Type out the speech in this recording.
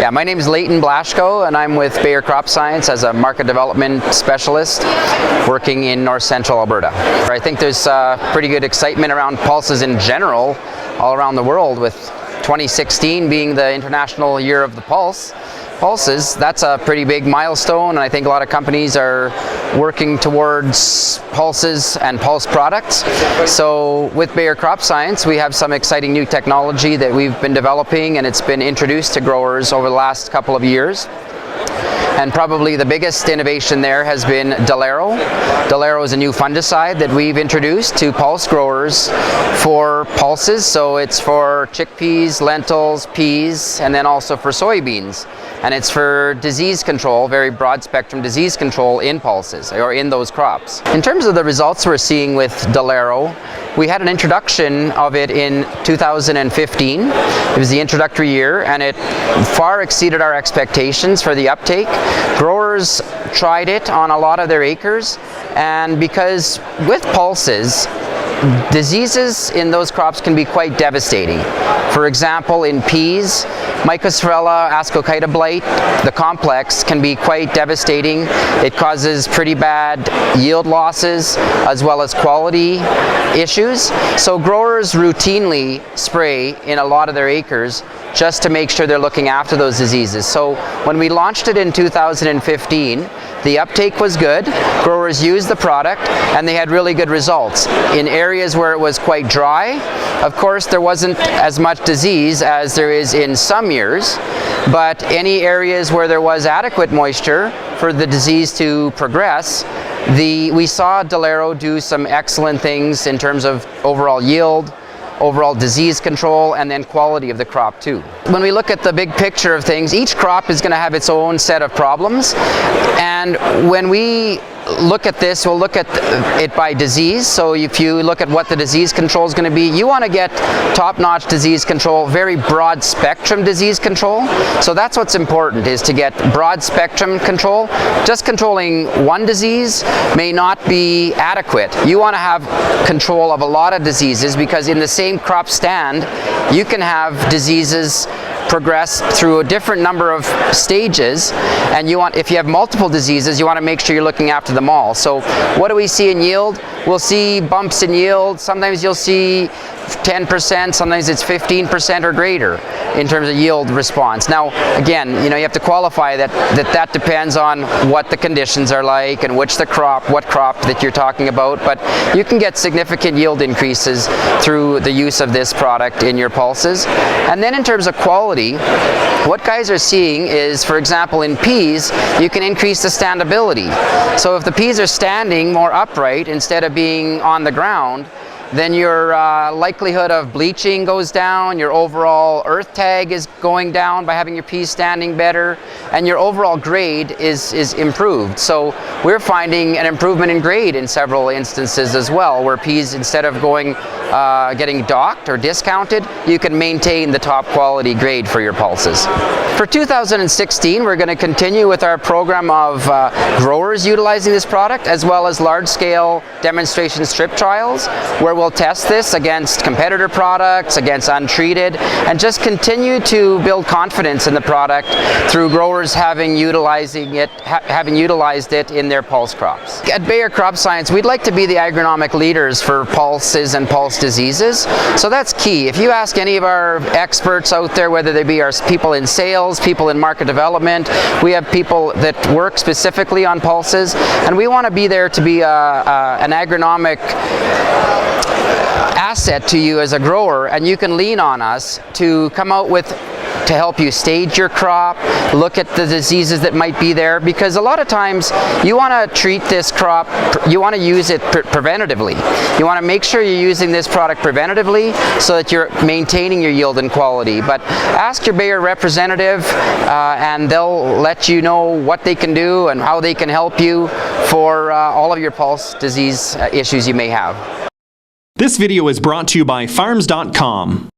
Yeah, my name is Leighton Blaschko, and I'm with Bayer CropScience as a market development specialist working in north central Alberta. I think there's pretty good excitement around pulses in general all around the world, with 2016 being the International Year of the Pulses. That's a pretty big milestone, and I think a lot of companies are working towards pulses and pulse products. So with Bayer CropScience, we have some exciting new technology that we've been developing, and it's been introduced to growers over the last couple of years. And probably the biggest innovation there has been Delaro. Delaro is a new fungicide that we've introduced to pulse growers for pulses. So it's for chickpeas, lentils, peas, and then also for soybeans. And it's for disease control, very broad spectrum disease control in pulses or in those crops. In terms of the results we're seeing with Delaro, we had an introduction of it in 2015. It was the introductory year, and it far exceeded our expectations for the uptake. Growers tried it on a lot of their acres, and because with pulses, diseases in those crops can be quite devastating. For example, in peas, Mycosphaerella ascochyta blight, the complex, can be quite devastating. It causes pretty bad yield losses as well as quality issues. So growers routinely spray in a lot of their acres just to make sure they're looking after those diseases. So when we launched it in 2015, the uptake was good. Growers used the product and they had really good results. In areas where it was quite dry, of course there wasn't as much disease as there is in some years, but any areas where there was adequate moisture for the disease to progress, we saw Delaro do some excellent things in terms of overall yield, overall disease control, and then quality of the crop too. When we look at the big picture of things, each crop is going to have its own set of problems, and when we look at this, we'll look at it by disease. So if you look at what the disease control is going to be, you want to get top-notch disease control, very broad spectrum disease control. So that's what's important, is to get broad spectrum control. Just controlling one disease may not be adequate. You want to have control of a lot of diseases, because in the same crop stand you can have diseases progress through a different number of stages, and if you have multiple diseases, you want to make sure you're looking after them all. So what do we see in yield? We'll see bumps in yield. Sometimes you'll see 10%, sometimes it's 15% or greater in terms of yield response. Now again, you have to qualify that depends on what the conditions are like and what crop that you're talking about, but you can get significant yield increases through the use of this product in your pulses. And then in terms of quality, what guys are seeing is, for example, in peas, you can increase the standability. So if the peas are standing more upright instead of being on the ground, then your likelihood of bleaching goes down, your overall earth tag is going down by having your peas standing better, and your overall grade is improved. So we're finding an improvement in grade in several instances as well, where peas, instead of getting docked or discounted, you can maintain the top quality grade for your pulses. For 2016, we're going to continue with our program of growers utilizing this product, as well as large-scale demonstration strip trials, where we'll test this against competitor products, against untreated, and just continue to build confidence in the product through growers having utilized it in their pulse crops. At Bayer CropScience, we'd like to be the agronomic leaders for pulses and pulse diseases, so that's key. If you ask any of our experts out there, whether they be our people in sales, people in market development, we have people that work specifically on pulses, and we want to be there to be an agronomic asset to you as a grower, and you can lean on us to come out to help you stage your crop, look at the diseases that might be there, because a lot of times you want to treat this crop, you want to use it preventatively. You want to make sure you're using this product preventatively so that you're maintaining your yield and quality. But ask your Bayer representative and they'll let you know what they can do and how they can help you for all of your pulse disease issues you may have. This video is brought to you by Farms.com.